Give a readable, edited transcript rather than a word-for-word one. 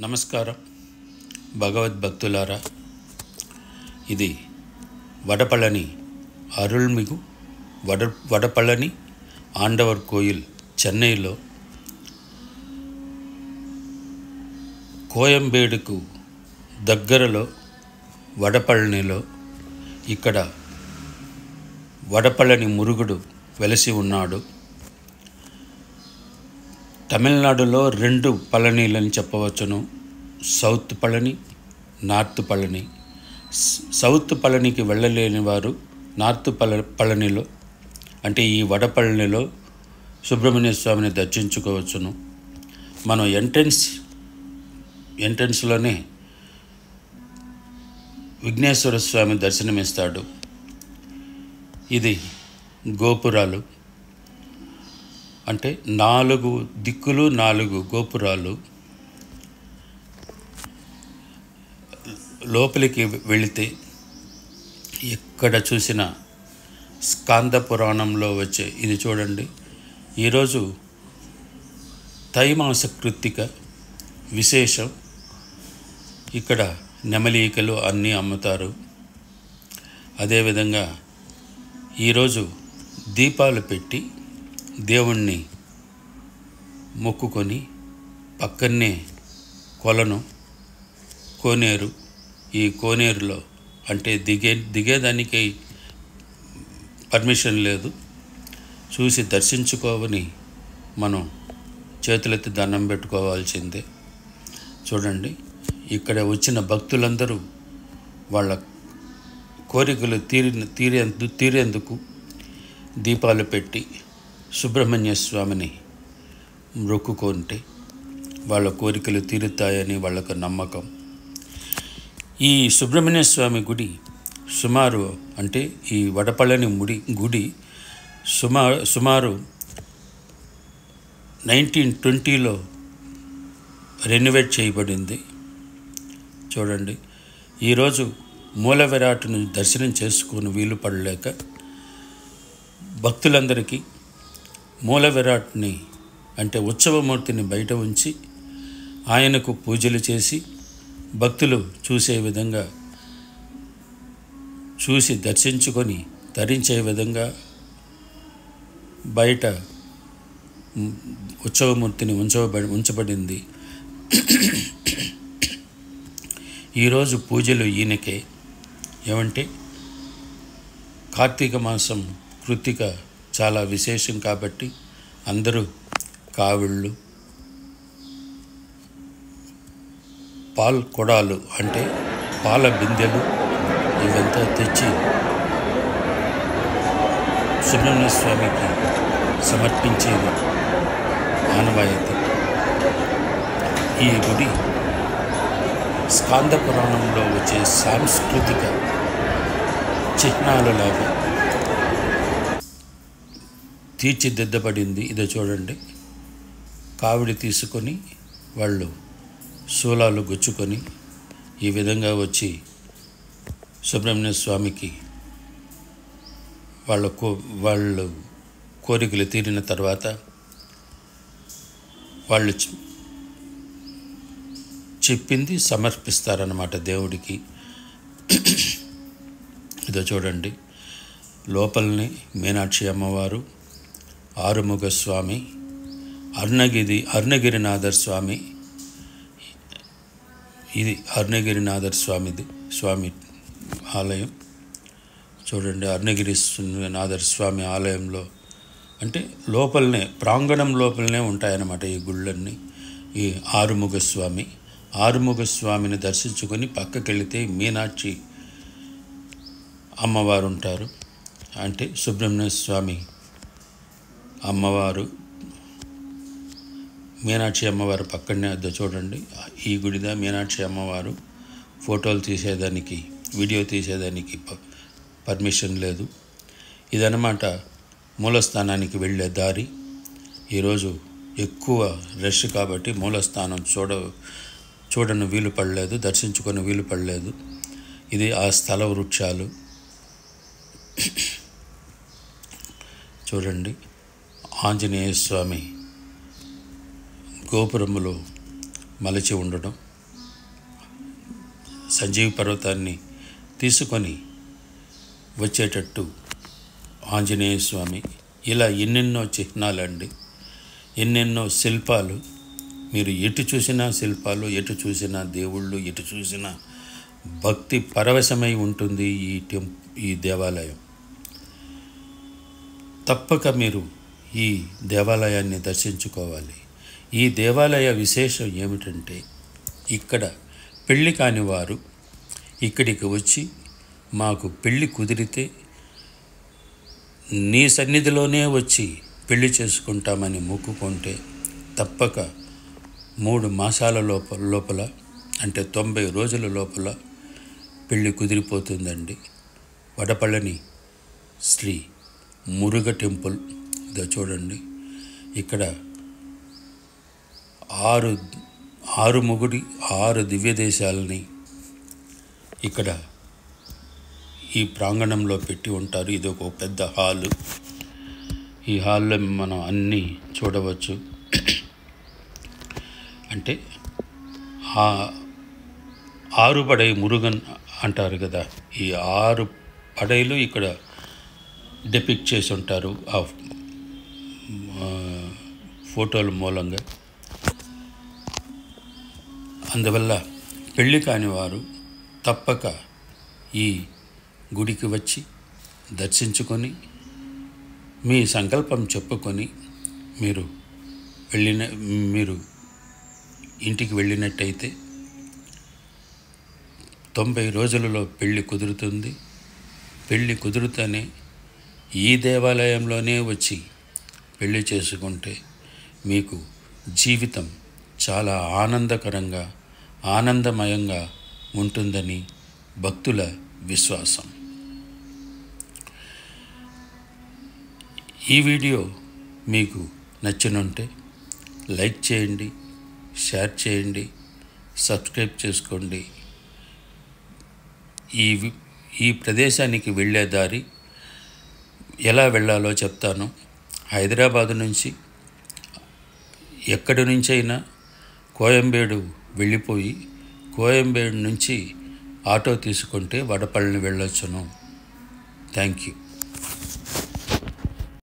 నమస్కారం భగవద్భక్తులారా. ఇది వడపళని అరుள்మిగు వడపళని ఆండవర్ కోయిల్ చెన్నైలో కోయంబేడుకు దగ్గరలో వడపళనిలో ఇక్కడ వడపళని మురుగుడు వెలసి ఉన్నాడు. తమిళనాడులో 2 పళనీలని చెప్పవచ్చును. South Palani, north Palani. South పళనికి వెళ్ళలేని వారు నార్త్ పళనిలో అంటే ఈ వడపళనిలో సుబ్రహ్మణ్య స్వామిని దర్శించుకోవచ్చును. మనం ఎంట్రన్స్లోనే విఘ్నేశ్వర స్వామి దర్శనమిస్తాడు. ఇది గోపురాలు అంటే 4 దిక్కులు 4 గోపురాలు. లోపలికి వెళితే ఎక్కడ చూసిన స్కాంద పురాణంలో వచ్చే ఇది చూడండి. ఈరోజు తైమాస కృత్తిక విశేషం. ఇక్కడ నెమలీకలు అన్నీ అమ్ముతారు. అదేవిధంగా ఈరోజు దీపాలు పెట్టి దేవుణ్ణి మొక్కుకొని పక్కనే కోనేరు. ఈ కోనేరులో అంటే దిగేదానికి పర్మిషన్ లేదు. చూసి దర్శించుకోవని మనం చేతులెత్తి దండం పెట్టుకోవాల్సిందే. చూడండి, ఇక్కడ వచ్చిన భక్తులందరూ వాళ్ళ కోరికలు తీరేందుకు దీపాలు పెట్టి సుబ్రహ్మణ్య స్వామిని మొక్కుకుంటే వాళ్ళ కోరికలు తీరుతాయని వాళ్ళకు నమ్మకం. ఈ సుబ్రహ్మణ్య స్వామి గుడి సుమారు అంటే ఈ వడపళని గుడి సుమారు 1920లో రెనోవేట్ చేయబడింది. చూడండి, ఈరోజు మూల విరాట్ను దర్శనం చేసుకుని వీలు పడలేక భక్తులందరికీ మూల విరాట్ని అంటే ఉత్సవమూర్తిని బయట ఉంచి ఆయనకు పూజలు చేసి భక్తులు చూసే విధంగా చూసి దర్శించుకొని ధరించే విధంగా బయట ఉత్సవమూర్తిని ఉంచబడింది. ఈరోజు పూజలు ఈయనకే. ఏమంటే కార్తీక మాసం కృత్తిక చాలా విశేషం కాబట్టి అందరూ కావిళ్ళు, పాల్ కొడాలు అంటే పాల బిందెలు ఇవంతా తెచ్చి సుబ్రహ్మణ్య స్వామికి సమర్పించేది ఆనవాయితీ. ఈ గుడి స్కాంద పురాణంలో వచ్చే సాంస్కృతిక చిహ్నాలలాగా తీర్చిదిద్దబడింది. ఇదో చూడండి, కావిడి తీసుకొని వాళ్ళు శూలాలు గుచ్చుకొని ఈ విధంగా వచ్చి సుబ్రహ్మణ్య స్వామికి వాళ్ళు కోరికలు తీరిన తర్వాత వాళ్ళు చెప్పింది సమర్పిస్తారన్నమాట దేవుడికి. ఇదో చూడండి, లోపలనే మీనాక్షి అమ్మవారు, ఆరుముగ స్వామి, అరుణగిరినాథర్ స్వామి. ఇది అరుణగిరినాథర్ స్వామి ఆలయం. చూడండి, అరుణగిరినాథర్ స్వామి ఆలయంలో అంటే లోపలనే ప్రాంగణం లోపలనే ఉంటాయన్నమాట ఈ గుళ్ళన్నీ. ఈ ఆరుముగ స్వామిని దర్శించుకొని పక్కకెళితే మీనాక్షి అమ్మవారు ఉంటారు. అంటే సుబ్రహ్మణ్య స్వామి అమ్మవారు, మీనాక్షి అమ్మవారు పక్కనే. అద్దె చూడండి, ఈ గుడిదా మీనాక్షి అమ్మవారు. ఫోటోలు తీసేదానికి వీడియో తీసేదానికి పర్మిషన్ లేదు. ఇదన్నమాట మూలస్థానానికి వెళ్ళే దారి. ఈరోజు ఎక్కువ రష్ కాబట్టి మూలస్థానం చూడని వీలు పడలేదు, దర్శించుకొని వీలు పడలేదు. ఇది ఆ స్థల వృక్షాలు. చూడండి, ఆంజనేయ స్వామి గోపురములో మలచి ఉండడం. సంజీవ పర్వతాన్ని తీసుకొని వచ్చేటట్టు ఆంజనేయ స్వామి, ఇలా ఎన్నెన్నో చిహ్నాలండి, ఎన్నెన్నో శిల్పాలు. మీరు ఎటు చూసినా శిల్పాలు, ఎటు చూసినా దేవుళ్ళు, ఎటు చూసినా భక్తి పరవశమై ఉంటుంది ఈ దేవాలయం. తప్పక మీరు ఈ దేవాలయాన్ని దర్శించుకోవాలి. ఈ దేవాలయ విశేషం ఏమిటంటే, ఇక్కడ పెళ్ళి కాని వారు ఇక్కడికి వచ్చి మాకు పెళ్ళి కుదిరితే నీ సన్నిధిలోనే వచ్చి పెళ్లి చేసుకుంటామని మొక్కుకుంటే తప్పక 3 మాసాల లోపల అంటే 90 రోజుల లోపల పెళ్ళి కుదిరిపోతుందండి. వడపళని శ్రీ మురుగ టెంపుల్ ఇదో చూడండి. ఇక్కడ 6 ముగుడి 6 దివ్య దేశాలని ఇక్కడ ఈ ప్రాంగణంలో పెట్టి ఉంటారు. ఇది ఒక పెద్ద హాలు. ఈ హాల్లో మనం అన్నీ చూడవచ్చు. అంటే 6 పడై మురుగన్ అంటారు కదా, ఈ 6 పడైలు ఇక్కడ డెపిక్ట్ చేసి ఉంటారు ఆ ఫోటోల మూలంగా. అందువల్ల పెళ్ళి కాని వారు తప్పక ఈ గుడికి వచ్చి దర్శించుకొని మీ సంకల్పం చెప్పుకొని మీరు ఇంటికి వెళ్ళినట్టయితే 90 రోజులలో పెళ్ళి కుదురుతుంది. పెళ్ళి కుదురుతూనే ఈ దేవాలయంలోనే వచ్చి పెళ్ళి చేసుకుంటే మీకు జీవితం చాలా ఆనందకరంగా, ఆనందమయంగా ఉంటుందని భక్తుల విశ్వాసం. ఈ వీడియో మీకు నచ్చినుంటే లైక్ చేయండి, షేర్ చేయండి, సబ్స్క్రైబ్ చేసుకోండి. ఈ ప్రదేశానికి వెళ్ళే దారి ఎలా వెళ్ళాలో చెప్తాను. హైదరాబాదు నుంచి ఎక్కడి నుంచైనా కోయంబేడు వెళ్ళిపోయి కోయంబేడు నుంచి ఆటో తీసుకుంటే వడపళని వెళ్ళొచ్చును. Thank you.